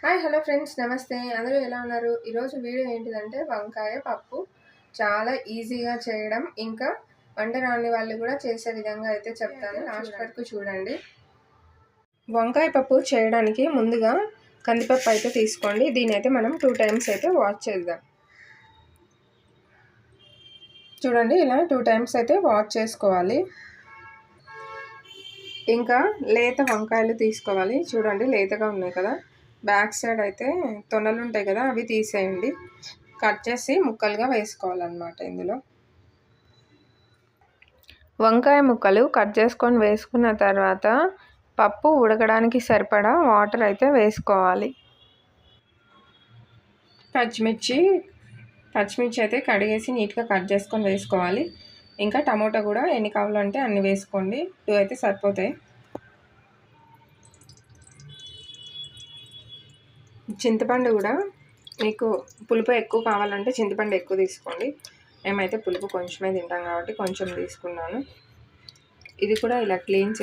Hi hello friends, నమస్తే. అందరూ ఎలా ఉన్నారు? ఈరోజు వీడియో ఏంటిదంటే వంకాయ పప్పు చాలా ఈజీగా చేయడం, ఇంకా వంట రాని వాళ్ళు కూడా చేసే విధంగా అయితే చెప్తాను. లాస్ట్ వరకు చూడండి. వంకాయ పప్పు చేయడానికి ముందుగా కందిపప్పు అయితే తీసుకోండి. దీని అయితే మనం 2 టైమ్స్ అయితే వాష్ చేద్దాం. చూడండి, ఇలా 2 టైమ్స్ అయితే వాష్ చేసుకోవాలి. ఇంకా లేత వంకాయలు తీసుకోవాలి. చూడండి, లేతగా ఉన్నాయి కదా. బ్యాక్ సైడ్ అయితే తొనలు ఉంటాయి కదా, అవి తీసేయండి. కట్ చేసి ముక్కలుగా వేసుకోవాలన్నమాట. ఇందులో వంకాయ ముక్కలు కట్ చేసుకొని వేసుకున్న తర్వాత పప్పు ఉడకడానికి సరిపడా వాటర్ అయితే వేసుకోవాలి. పచ్చిమిర్చి అయితే కడిగేసి నీట్గా కట్ చేసుకొని వేసుకోవాలి. ఇంకా టమోటా కూడా ఎన్ని కావాలంటే అన్ని వేసుకోండి. 2 అయితే సరిపోతాయి. చింతపండు కూడా మీకు పులుపు ఎక్కువ కావాలంటే చింతపండు ఎక్కువ తీసుకోండి. మేమైతే పులుపు కొంచెమే తింటాం కాబట్టి కొంచెం తీసుకున్నాను. ఇది కూడా ఇలా క్లీన్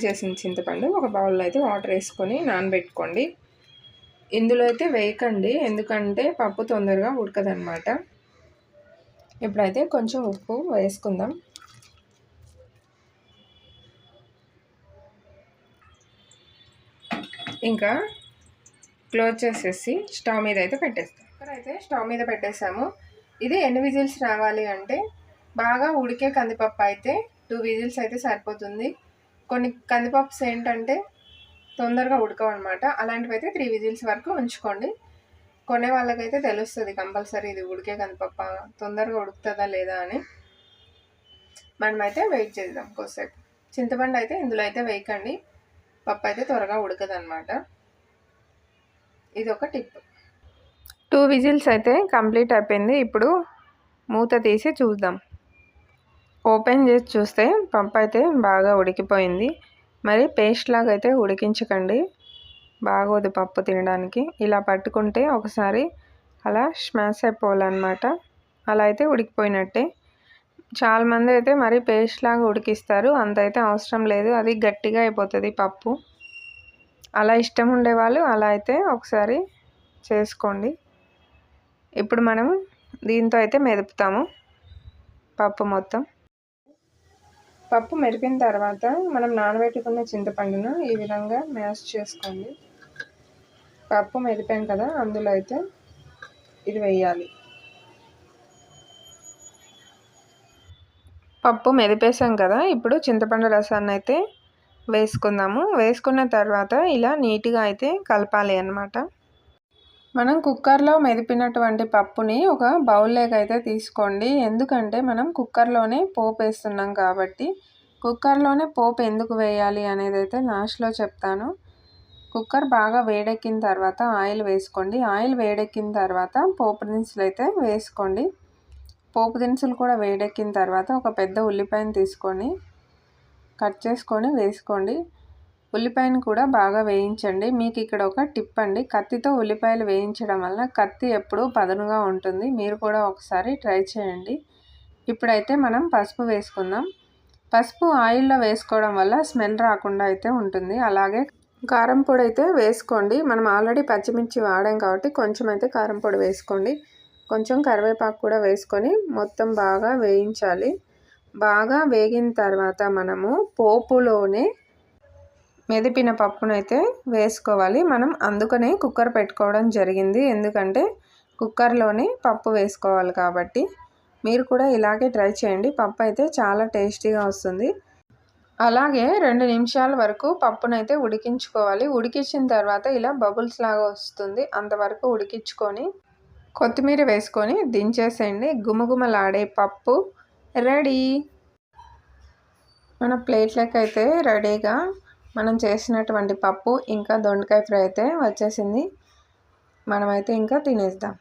చేసిన చింతపండు ఒక బౌల్లో అయితే వాటర్ వేసుకొని నానబెట్టుకోండి. ఇందులో అయితే వేయకండి, ఎందుకంటే పప్పు తొందరగా ఉడకదనమాట. ఇప్పుడైతే కొంచెం ఉప్పు వేసుకుందాం. ఇంకా క్లోజ్ చేసేసి స్టవ్ మీద అయితే పెట్టేస్తాం. ఇక్కడైతే స్టవ్ మీద పెట్టేసాము. ఇది ఎన్ని విజిల్స్ రావాలి అంటే, బాగా ఉడికే కందిపప్పు అయితే 2 విజిల్స్ అయితే సరిపోతుంది. కొన్ని కందిపప్స్ ఏంటంటే తొందరగా ఉడకవన్నమాట. అలాంటివి అయితే 3 విజిల్స్ వరకు ఉంచుకోండి. కొనే వాళ్ళకైతే తెలుస్తుంది కంపల్సరీ ఇది ఉడికే కందిపప్పు తొందరగా ఉడుకుతుందా లేదా అని. మనమైతే వెయిట్ చేద్దాం కొద్దిసేపు. చింతపండు అయితే ఇందులో అయితే వేయకండి, పప్పు అయితే త్వరగా ఉడకదన్నమాట. ఇది ఒక టిప్. 2 విజిల్స్ అయితే కంప్లీట్ అయిపోయింది. ఇప్పుడు మూత తీసి చూద్దాం. ఓపెన్ చేసి చూస్తే పప్పు అయితే బాగా ఉడికిపోయింది. మరి పేస్ట్ లాగా అయితే ఉడికించకండి, బాగోదు పప్పు తినడానికి. ఇలా పట్టుకుంటే ఒకసారి అలా స్మాష్ అయిపోవాలన్నమాట. అలా అయితే ఉడికిపోయినట్టే. చాలామంది అయితే మరి పేస్ట్ లాగా ఉడికిస్తారు, అంత అయితే అవసరం లేదు, అది గట్టిగా అయిపోతుంది పప్పు. అలా ఇష్టం ఉండేవాళ్ళు అలా అయితే ఒకసారి చేసుకోండి. ఇప్పుడు మనం దీంతో అయితే మెదుపుతాము పప్పు మొత్తం. పప్పు మెరిపిన తర్వాత మనం నానబెట్టుకున్న చింతపండును ఈ విధంగా మ్యాష్ చేసుకోండి. పప్పు మెరిపాం కదా, అందులో అయితే ఇది వేయాలి. పప్పు మెదిపేసాం కదా, ఇప్పుడు చింతపండు రసాన్ని అయితే వేసుకుందాము. వేసుకున్న తర్వాత ఇలా నీట్గా అయితే కలపాలి అన్నమాట. మనం కుక్కర్లో మెదిపినటువంటి పప్పుని ఒక బౌల్లోకి అయితే తీసుకోండి. ఎందుకంటే మనం కుక్కర్లోనే పోపు వేస్తున్నాం కాబట్టి. కుక్కర్లోనే పోపు ఎందుకు వేయాలి అనేది అయితే లాస్ట్లో చెప్తాను. కుక్కర్ బాగా వేడెక్కిన తర్వాత ఆయిల్ వేసుకోండి. ఆయిల్ వేడెక్కిన తర్వాత పోపు దినుసులు అయితే వేసుకోండి. పోపు దినుసులు కూడా వేడెక్కిన తర్వాత ఒక పెద్ద ఉల్లిపాయను తీసుకొని కట్ చేసుకొని వేసుకోండి. ఉల్లిపాయను కూడా బాగా వేయించండి. మీకు ఇక్కడ ఒక టిప్ అండి, కత్తితో ఉల్లిపాయలు వేయించడం వల్ల కత్తి ఎప్పుడూ పదునుగా ఉంటుంది. మీరు కూడా ఒకసారి ట్రై చేయండి. ఇప్పుడైతే మనం పసుపు వేసుకుందాం. పసుపు ఆయిల్లో వేసుకోవడం వల్ల స్మెల్ రాకుండా అయితే ఉంటుంది. అలాగే కారం పొడి అయితే వేసుకోండి. మనం ఆల్రెడీ పచ్చిమిర్చి వాడాం కాబట్టి కొంచెం అయితే కారం పొడి వేసుకోండి. కొంచెం కరివేపాకు కూడా వేసుకొని మొత్తం బాగా వేయించాలి. బాగా వేగిన తర్వాత మనము పోపులోనే మెదిపిన పప్పునైతే వేసుకోవాలి. మనం అందుకనే కుక్కర్ పెట్టుకోవడం జరిగింది, ఎందుకంటే కుక్కర్లోనే పప్పు వేసుకోవాలి కాబట్టి. మీరు కూడా ఇలాగే ట్రై చేయండి, పప్పు అయితే చాలా టేస్టీగా వస్తుంది. అలాగే 2 నిమిషాల వరకు పప్పునైతే ఉడికించుకోవాలి. ఉడికించిన తర్వాత ఇలా బబుల్స్ లాగా వస్తుంది, అంతవరకు ఉడికించుకొని కొత్తిమీర వేసుకొని దించేసేయండి. గుమగుమలాడే పప్పు రెడీ. మన ప్లేట్లోకి అయితే రెడీగా మనం చేసినటువంటి పప్పు ఇంకా దొండకాయ ఫ్రై అయితే వచ్చేసింది. మనమైతే ఇంకా తినేద్దాం.